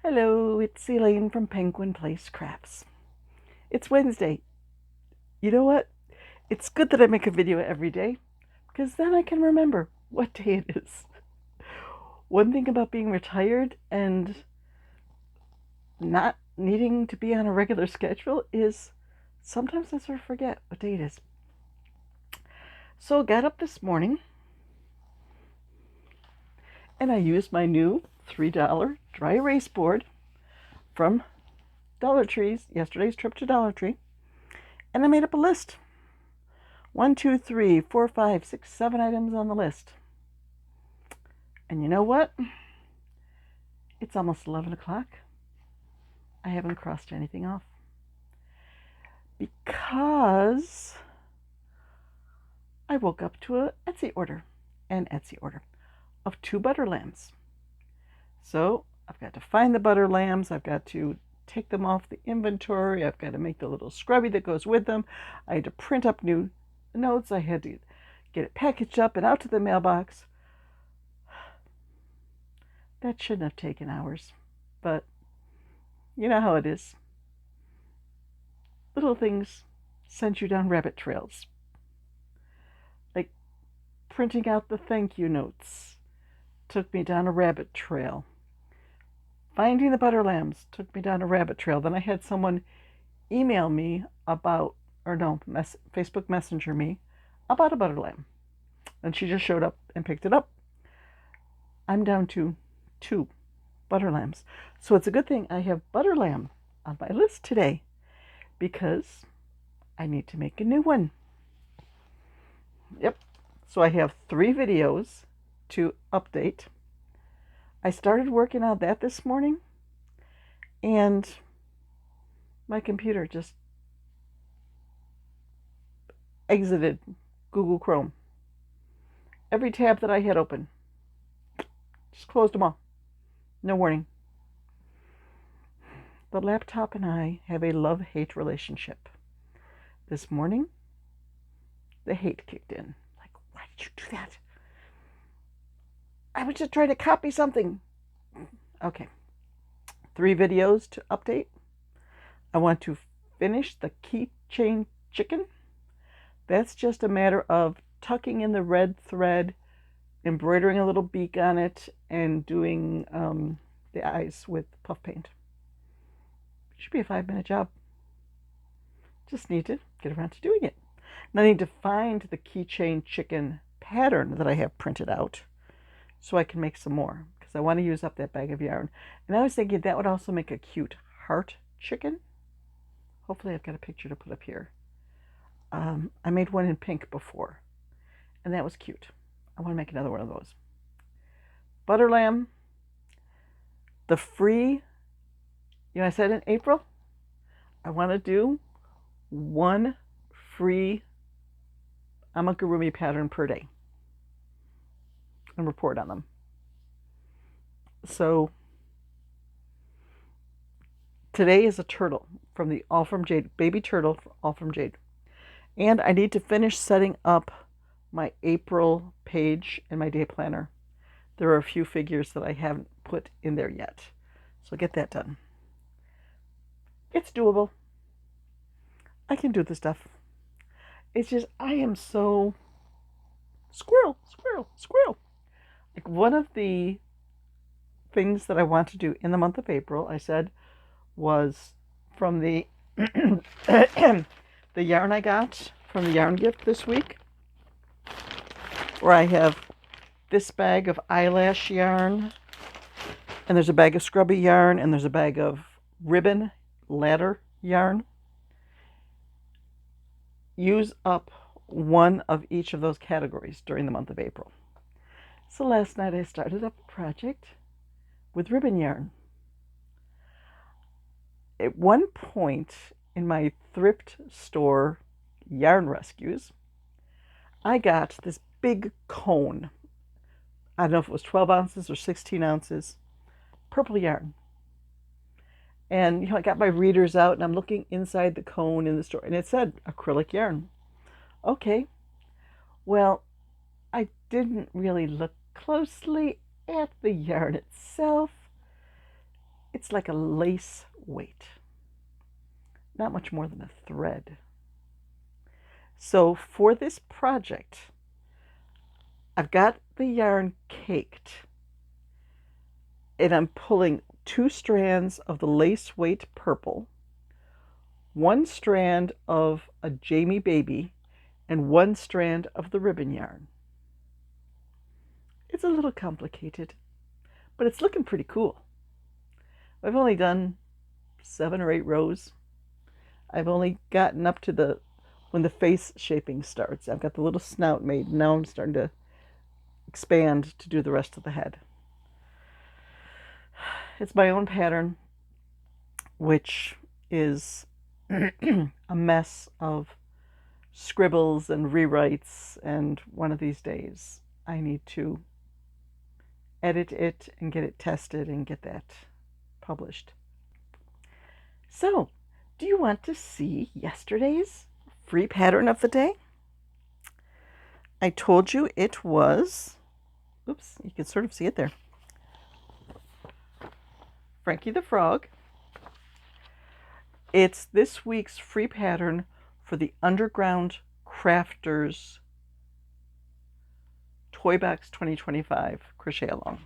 Hello, it's Elaine from Penguin Place Crafts. It's Wednesday. You know what? It's good that I make a video every day because then I can remember what day it is. One thing about being retired and not needing to be on a regular schedule is sometimes I sort of forget what day it is. So I got up this morning and I used my new $3 dry erase board from Dollar Tree's yesterday's trip to Dollar Tree, and I made up a list. 1, 2, 3, 4, 5, 6, 7 items on the list. And you know what? It's almost 11 o'clock. I haven't crossed anything off. Because I woke up to an Etsy order of 2 butter lambs. So I've got to find the butter lambs. I've got to take them off the inventory. I've got to make the little scrubby that goes with them. I had to print up new notes. I had to get it packaged up and out to the mailbox. That shouldn't have taken hours, but you know how it is. Little things send you down rabbit trails. Like printing out the thank you notes took me down a rabbit trail. Finding the butter lambs took me down a rabbit trail. Then I had someone email me about, Facebook Messenger me about a butter lamb. And she just showed up and picked it up. I'm down to 2 butter lambs. So it's a good thing I have butter lamb on my list today because I need to make a new one. Yep. So I have 3 videos to update. I started working on that this morning and my computer just exited Google Chrome. Every tab that I had open, just closed them all. No warning. The laptop and I have a love-hate relationship. This morning, the hate kicked in. Like, why did you do that? I was just trying to copy something. Okay. 3 videos to update. I want to finish the Keychain Chicken. That's just a matter of tucking in the red thread, embroidering a little beak on it, and doing the eyes with puff paint. Should be a 5-minute job. Just need to get around to doing it. And I need to find the Keychain Chicken pattern that I have printed out so I can make some more because I want to use up that bag of yarn. And I was thinking that would also make a cute heart chicken. Hopefully I've got a picture to put up here. I made one in pink before, and that was cute. I want to make another one of those. Butter lamb. The free, I said in April, I want to do 1 free amigurumi pattern per day and report on them. So today is a turtle from the All From Jade, baby turtle, All From Jade. And I need to finish setting up my April page in my day planner. There are a few figures that I haven't put in there yet. So I'll get that done. It's doable. I can do the stuff. It's just, I am so squirrel. Like one of the things that I want to do in the month of April, I said, was from the the yarn I got from the yarn gift this week, where I have this bag of eyelash yarn, and there's a bag of scrubby yarn, and there's a bag of ribbon ladder yarn. Use up one of each of those categories during the month of April. So last night I started up a project with ribbon yarn. At one point in my thrift store yarn rescues, I got this big cone. I don't know if it was 12 ounces or 16 ounces, purple yarn. And I got my readers out and I'm looking inside the cone in the store and it said acrylic yarn. Okay, well, I didn't really look closely at the yarn itself. It's like a lace weight, not much more than a thread. So for this project, I've got the yarn caked, and I'm pulling 2 strands of the lace weight purple, 1 strand of a Jamie Baby, and 1 strand of the ribbon yarn. It's a little complicated, but it's looking pretty cool. I've only done 7 or 8 rows. I've only gotten up to when the face shaping starts. I've got the little snout made. Now I'm starting to expand to do the rest of the head. It's my own pattern, which is a mess of scribbles and rewrites, and one of these days I need to edit it and get it tested and get that published. So, do you want to see yesterday's free pattern of the day? I told you it was, oops, you can sort of see it there, Frankie the Frog. It's this week's free pattern for the Underground Crafters Toy Box 2025 crochet along.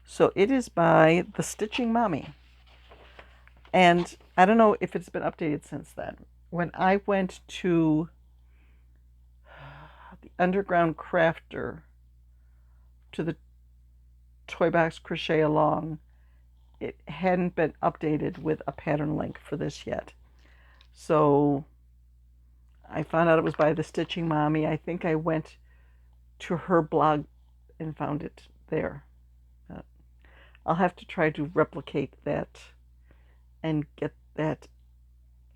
So it is by the Stitching Mommy. And I don't know if it's been updated since then. When I went to the Underground Crafter to the Toy Box Crochet Along, it hadn't been updated with a pattern link for this yet. So I found out it was by the Stitching Mommy. I think I went to her blog and found it there. I'll have to try to replicate that and get that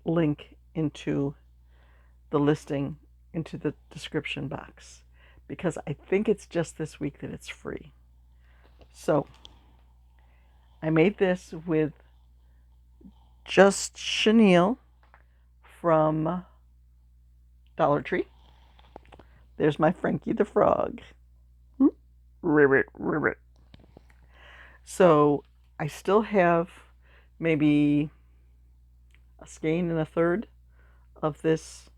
link into the listing, into the description box, because I think it's just this week that it's free. So I made this with just chenille from Dollar Tree. There's my Frankie the Frog. Ribbit, ribbit. So I still have maybe a skein and a third of this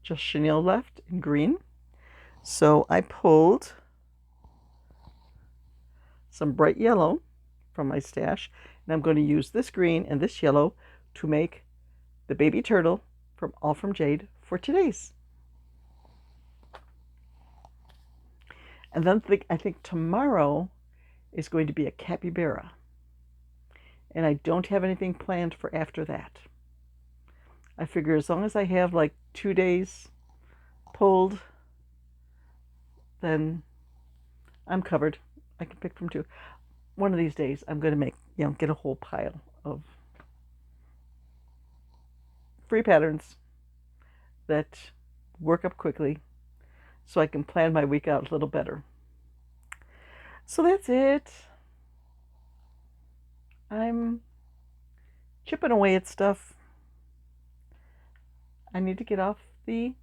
just chenille left in green. So I pulled some bright yellow from my stash, and I'm going to use this green and this yellow to make the baby turtle from All From Jade for today's. And then I think tomorrow is going to be a capybara. And I don't have anything planned for after that. I figure as long as I have like 2 days pulled, then I'm covered. I can pick from 2. One of these days I'm going to make, get a whole pile of free patterns that work up quickly so I can plan my week out a little better. So that's it. I'm chipping away at stuff. I need to get off the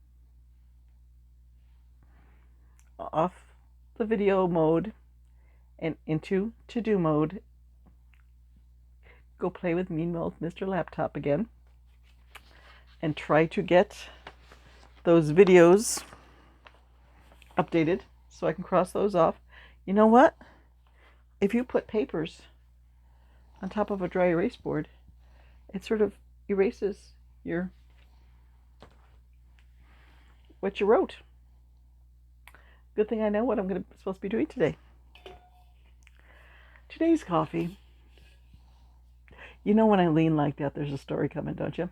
video mode and into to-do mode. Go play with Mean Old Mr. Laptop again and try to get those videos updated so I can cross those off. You know what? If you put papers on top of a dry erase board, it sort of erases what you wrote. Good thing I know what I'm supposed to be doing today. Today's coffee. You know when I lean like that, there's a story coming, don't you?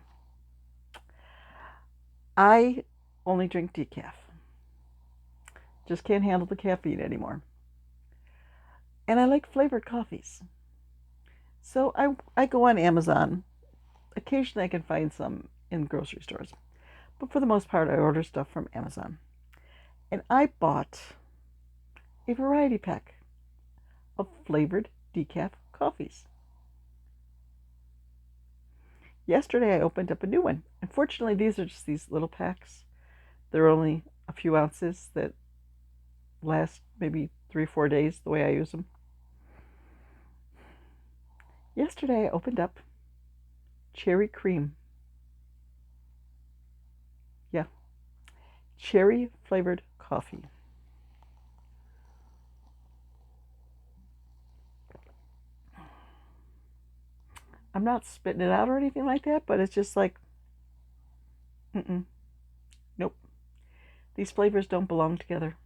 I only drink decaf. Just can't handle the caffeine anymore. And I like flavored coffees. So I go on Amazon. Occasionally I can find some in grocery stores. But for the most part, I order stuff from Amazon. And I bought a variety pack of flavored decaf coffees. Yesterday I opened up a new one. Unfortunately, these are just these little packs. They're only a few ounces that last maybe 3 or 4 days the way I use them. Yesterday I opened up cherry cream. Yeah, cherry flavored coffee. I'm not spitting it out or anything like that, but it's just like, nope. These flavors don't belong together.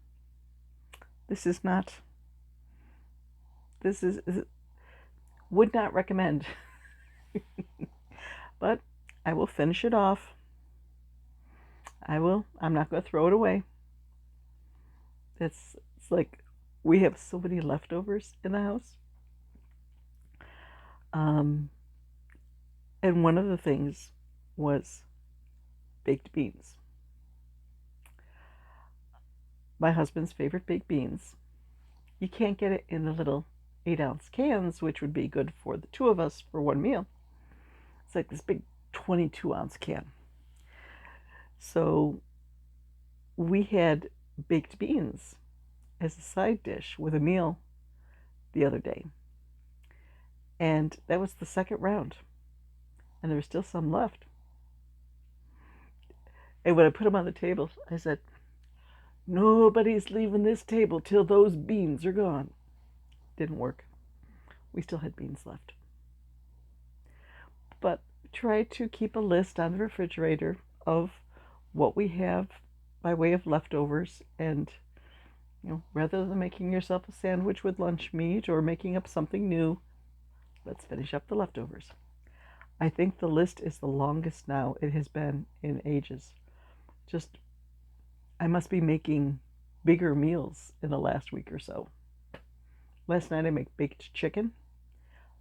This is not, this is would not recommend. But I will finish it off. I'm not going to throw it away. It's like we have so many leftovers in the house. And one of the things was baked beans. My husband's favorite baked beans. You can't get it in the little 8-ounce cans, which would be good for the two of us for one meal. It's like this big 22-ounce can. So we had baked beans as a side dish with a meal the other day. And that was the second round. And there was still some left. And when I put them on the table, I said, nobody's leaving this table till those beans are gone. Didn't work. We still had beans left. But try to keep a list on the refrigerator of what we have by way of leftovers, and rather than making yourself a sandwich with lunch meat or making up something new, let's finish up the leftovers. I think the list is the longest now it has been in ages. Just, I must be making bigger meals in the last week or so. Last night I made baked chicken.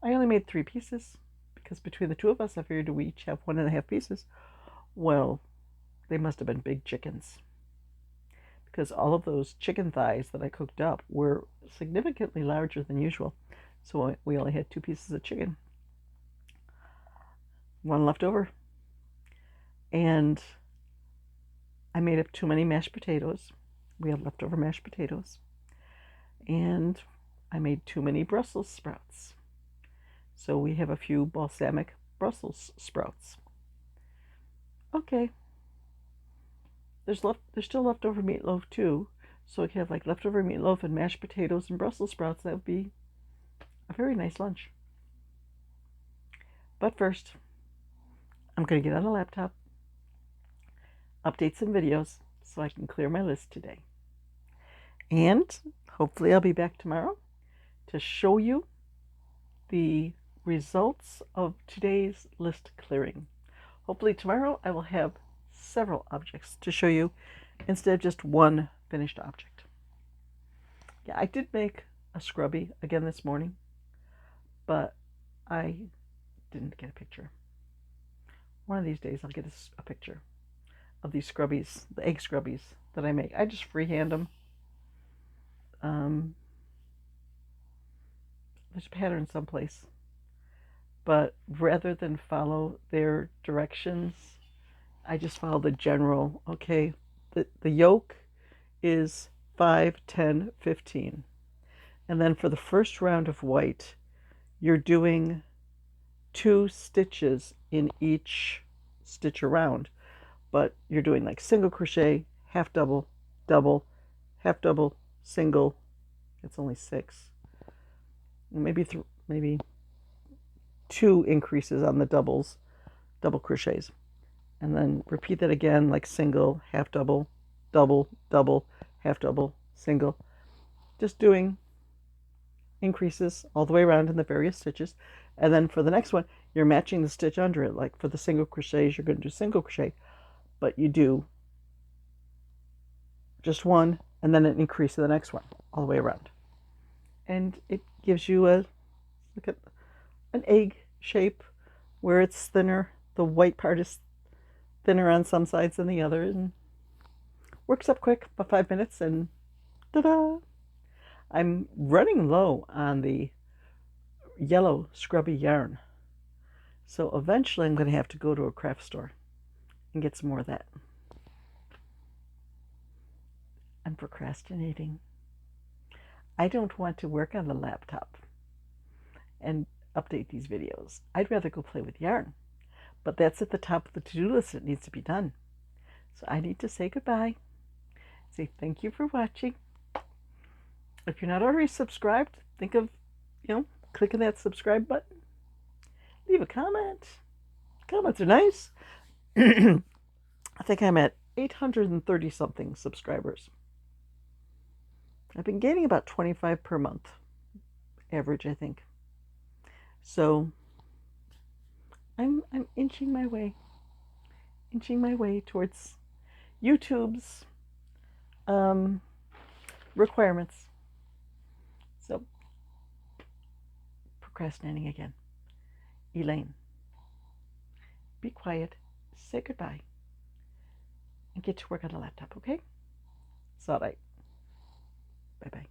I only made 3 pieces because between the two of us I figured we each have 1.5 pieces. Well, they must have been big chickens, because all of those chicken thighs that I cooked up were significantly larger than usual. So we only had 2 pieces of chicken. 1 left over. And I made up too many mashed potatoes. We had leftover mashed potatoes. And I made too many Brussels sprouts. So we have a few balsamic Brussels sprouts. Okay. There's still leftover meatloaf too. So we can have like leftover meatloaf and mashed potatoes and Brussels sprouts. That would be a very nice lunch. But first, I'm going to get on the laptop, update some videos so I can clear my list today. And hopefully I'll be back tomorrow to show you the results of today's list clearing. Hopefully tomorrow I will have several objects to show you instead of just one finished object. Yeah, I did make a scrubby again this morning, but I didn't get a picture. One of these days I'll get a picture of these scrubbies, the egg scrubbies that I make. I just freehand them. There's a pattern someplace, but rather than follow their directions, I just follow the general. Okay, the yolk is 5, 10, 15. And then for the first round of white, you're doing 2 stitches in each stitch around, but you're doing like single crochet, half double, double, half double, single. It's only 6. Maybe 2 increases on the double crochets. And then repeat that again, like single, half double, double, double, half double, single. Just doing increases all the way around in the various stitches. And then for the next one, you're matching the stitch under it. Like for the single crochets, you're going to do single crochet, but you do just 1 and then an increase to the next one all the way around. And it gives you an egg shape where it's thinner. The white part is thinner on some sides than the other, and works up quick, about 5 minutes, and ta-da! I'm running low on the yellow scrubby yarn, so eventually I'm going to have to go to a craft store and get some more of that. I'm procrastinating. I don't want to work on the laptop, and update these videos. I'd rather go play with yarn. But that's at the top of the to-do list. It needs to be done. So I need to say goodbye. Say thank you for watching. If you're not already subscribed, think of, clicking that subscribe button. Leave a comment. Comments are nice. I think I'm at 830 something subscribers. I've been gaining about 25 per month, average, I think. So I'm inching my way towards YouTube's requirements. So procrastinating again. Elaine, be quiet, say goodbye, and get to work on the laptop, okay? It's all right. Bye-bye.